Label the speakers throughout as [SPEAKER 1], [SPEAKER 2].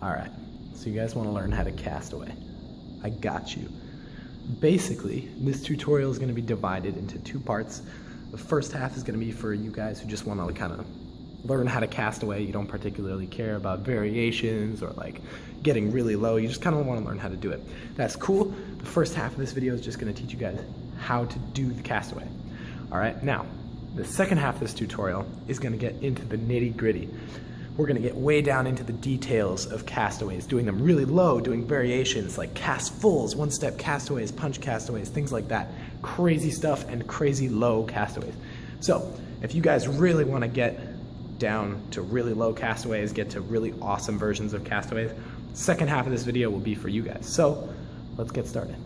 [SPEAKER 1] Alright, so you guys want to learn how to castaway. I got you. Basically, this tutorial is going to be divided into two parts. The first half is going to be for you guys who just want to kind of learn how to castaway. You don't particularly care about variations or like getting really low. You just kind of want to learn how to do it. That's cool. The first half of this video is just going to teach you guys how to do the castaway. Alright, now, the second half of this tutorial is going to get into the nitty-gritty. We're going to get way down into the details of castaways, doing them really low, doing variations like cast fulls, one-step castaways, punch castaways, things like that. Crazy stuff and crazy low castaways. So, if you guys really want to get down to really low castaways, get to really awesome versions of castaways, the second half of this video will be for you guys. So, let's get started.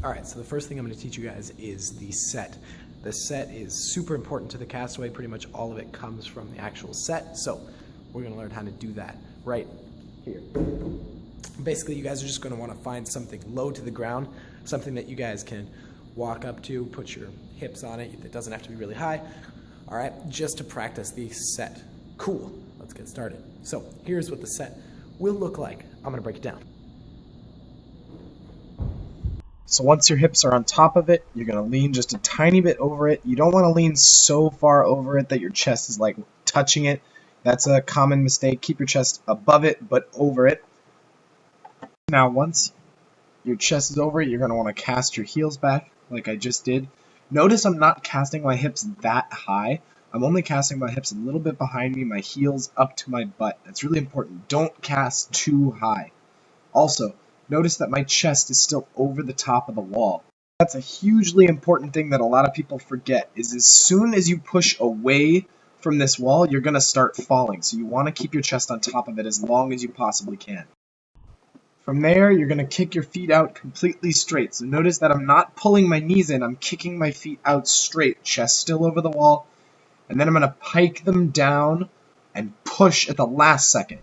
[SPEAKER 1] Alright, so the first thing I'm going to teach you guys is the set. The set is super important to the castaway. Pretty much all of it comes from the actual set. So we're going to learn how to do that right here. Basically, you guys are just going to want to find something low to the ground, something that you guys can walk up to, put your hips on it. It doesn't have to be really high. All right, just to practice the set. Cool. Let's get started. So here's what the set will look like. I'm going to break it down.
[SPEAKER 2] So once your hips are on top of it, you're going to lean just a tiny bit over it. You don't want to lean so far over it that your chest is like touching it. That's a common mistake. Keep your chest above it, but over it. Now once your chest is over it, you're going to want to cast your heels back like I just did. Notice I'm not casting my hips that high. I'm only casting my hips a little bit behind me, my heels up to my butt. That's really important. Don't cast too high. Also, notice that my chest is still over the top of the wall. That's a hugely important thing that a lot of people forget, is as soon as you push away from this wall, you're going to start falling. So you want to keep your chest on top of it as long as you possibly can. From there, you're going to kick your feet out completely straight. So notice that I'm not pulling my knees in, I'm kicking my feet out straight, chest still over the wall. And then I'm going to pike them down and push at the last second.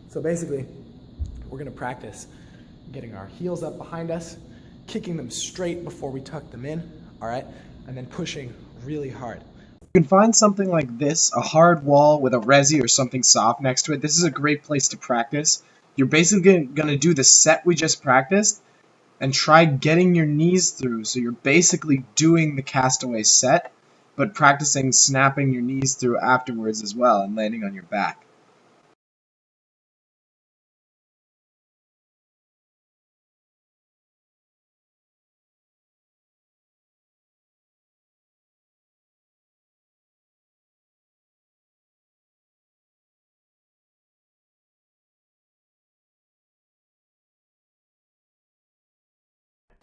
[SPEAKER 1] So basically, we're going to practice getting our heels up behind us, kicking them straight before we tuck them in, all right, and then pushing really hard.
[SPEAKER 2] You can find something like this, a hard wall with a resi or something soft next to it. This is a great place to practice. You're basically going to do the set we just practiced and try getting your knees through. So you're basically doing the castaway set, but practicing snapping your knees through afterwards as well and landing on your back.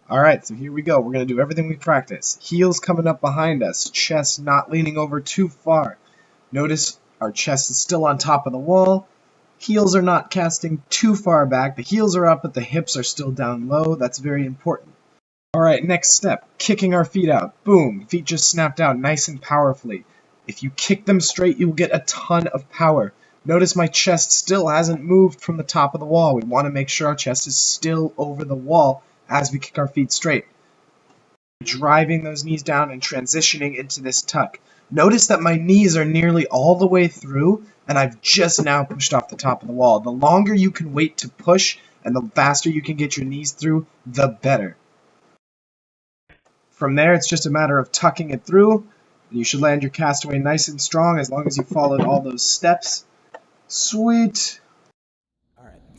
[SPEAKER 2] Alright, so here we go. We're going to do everything we practice. Heels coming up behind us, chest not leaning over too far. Notice our chest is still on top of the wall. Heels are not casting too far back. The heels are up, but the hips are still down low. That's very important. Alright, next step. Kicking our feet out. Boom. Feet just snapped out nice and powerfully. If you kick them straight, you'll get a ton of power. Notice my chest still hasn't moved from the top of the wall. We want to make sure our chest is still over the wall as we kick our feet straight. Driving those knees down and transitioning into this tuck. Notice that my knees are nearly all the way through, and I've just now pushed off the top of the wall. The longer you can wait to push, and the faster you can get your knees through, the better. From there, it's just a matter of tucking it through. You should land your castaway nice and strong as long as you followed all those steps. Sweet!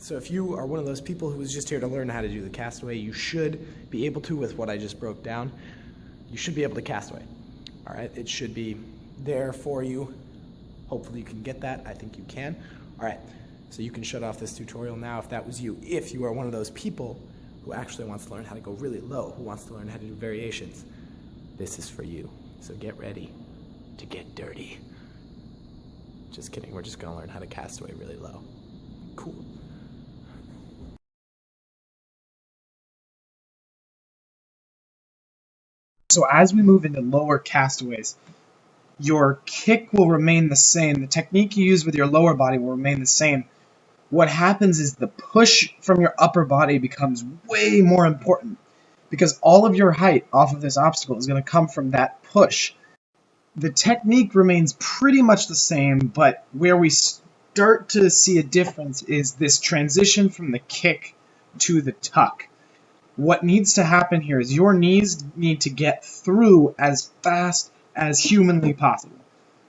[SPEAKER 1] So if you are one of those people who is just here to learn how to do the castaway, you should be able to, with what I just broke down, you should be able to castaway. All right, it should be there for you. Hopefully you can get that. I think you can. All right, so you can shut off this tutorial now if that was you. If you are one of those people who actually wants to learn how to go really low, who wants to learn how to do variations, this is for you. So get ready to get dirty. Just kidding, we're just gonna learn how to castaway really low. Cool.
[SPEAKER 2] So as we move into lower castaways, your kick will remain the same. The technique you use with your lower body will remain the same. What happens is the push from your upper body becomes way more important because all of your height off of this obstacle is going to come from that push. The technique remains pretty much the same, but where we start to see a difference is this transition from the kick to the tuck. What needs to happen here is your knees need to get through as fast as humanly possible.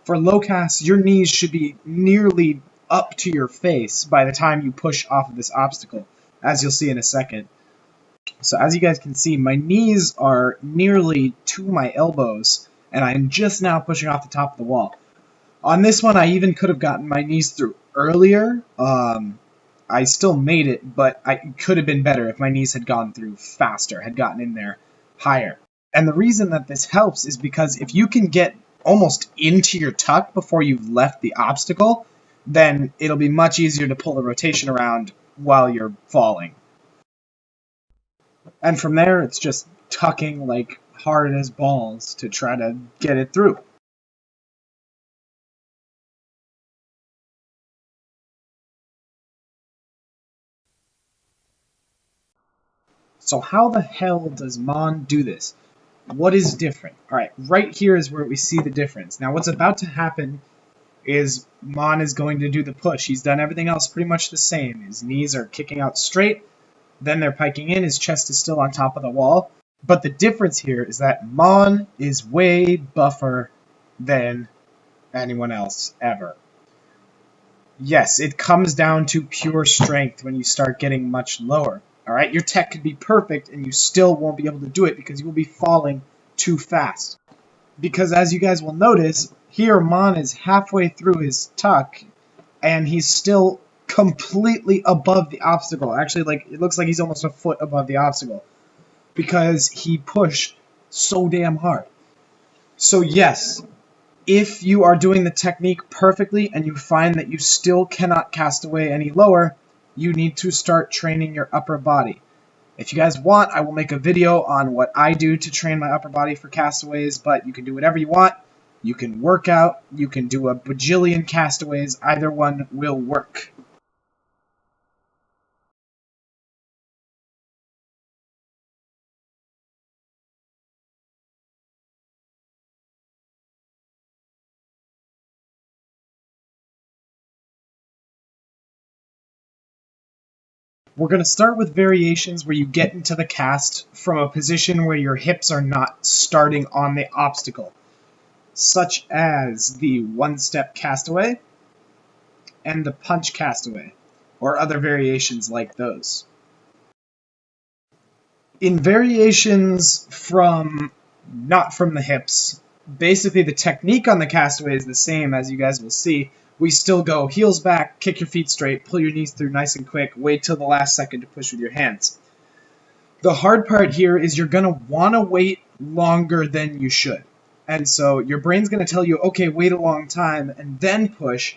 [SPEAKER 2] For low casts, your knees should be nearly up to your face by the time you push off of this obstacle, as you'll see in a second. So as you guys can see, my knees are nearly to my elbows, and I'm just now pushing off the top of the wall. On this one, I even could have gotten my knees through earlier. I still made it, but I could have been better if my knees had gone through faster, had gotten in there higher. And the reason that this helps is because if you can get almost into your tuck before you've left the obstacle, then it'll be much easier to pull the rotation around while you're falling. And from there, it's just tucking like hard as balls to try to get it through. So how the hell does Mon do this? What is different? Alright, right here is where we see the difference. Now what's about to happen is Mon is going to do the push. He's done everything else pretty much the same. His knees are kicking out straight, then they're piking in, his chest is still on top of the wall. But the difference here is that Mon is way buffer than anyone else ever. Yes, it comes down to pure strength when you start getting much lower. Alright, your tech could be perfect and you still won't be able to do it because you will be falling too fast. Because as you guys will notice, here Mon is halfway through his tuck and he's still completely above the obstacle. Actually, like it looks like he's almost a foot above the obstacle because he pushed so damn hard. So yes, if you are doing the technique perfectly and you find that you still cannot cast away any lower, you need to start training your upper body. If you guys want, I will make a video on what I do to train my upper body for castaways, but you can do whatever you want. You can work out, you can do a bajillion castaways, either one will work. We're going to start with variations where you get into the cast from a position where your hips are not starting on the obstacle, such as the one-step castaway and the punch castaway, or other variations like those. In variations from not from the hips, basically the technique on the castaway is the same, as you guys will see. We still go heels back, kick your feet straight, pull your knees through nice and quick, wait till the last second to push with your hands. The hard part here is you're going to want to wait longer than you should. And so your brain's going to tell you, okay, wait a long time and then push.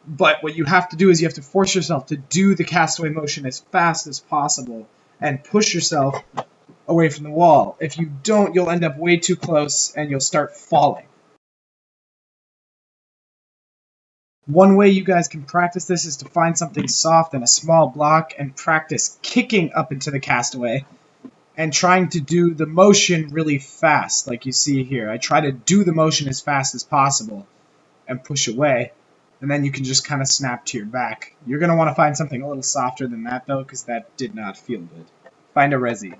[SPEAKER 2] But what you have to do is you have to force yourself to do the castaway motion as fast as possible and push yourself away from the wall. If you don't, you'll end up way too close and you'll start falling. One way you guys can practice this is to find something soft and a small block and practice kicking up into the castaway and trying to do the motion really fast, like you see here. I try to do the motion as fast as possible and push away, and then you can just kind of snap to your back. You're going to want to find something a little softer than that, though, because that did not feel good. Find a resi.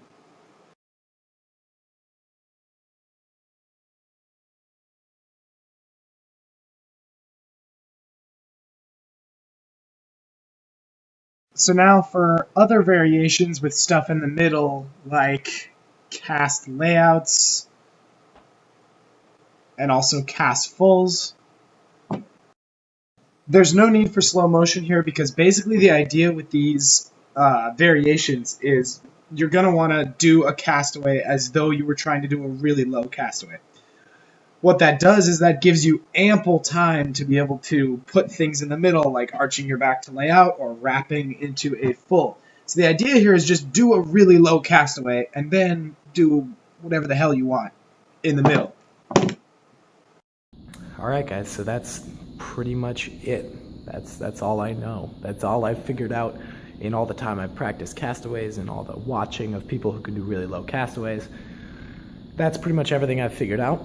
[SPEAKER 2] So now for other variations with stuff in the middle, like cast layouts and also cast fulls. There's no need for slow motion here because basically the idea with these variations is you're going to want to do a castaway as though you were trying to do a really low castaway. What that does is that gives you ample time to be able to put things in the middle, like arching your back to lay out or wrapping into a full. So the idea here is just do a really low castaway and then do whatever the hell you want in the middle.
[SPEAKER 1] Alright guys, so that's pretty much it. That's all I know. That's all I've figured out in all the time I've practiced castaways and all the watching of people who can do really low castaways. That's pretty much everything I've figured out.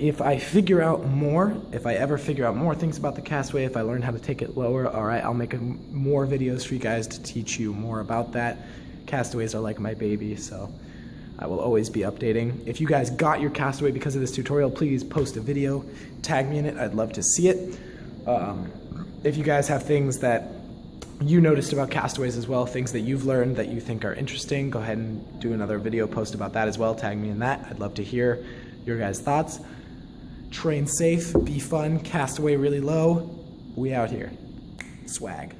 [SPEAKER 1] If I figure out more, if I ever figure out more things about the Castaway, if I learn how to take it lower, all right, I'll make more videos for you guys to teach you more about that. Castaways are like my baby, so I will always be updating. If you guys got your Castaway because of this tutorial, please post a video, tag me in it, I'd love to see it. If you guys have things that you noticed about Castaways as well, things that you've learned that you think are interesting, go ahead and do another video post about that as well, tag me in that. I'd love to hear your guys' thoughts. Train safe, be fun, Castaway really low. We out here. Swag.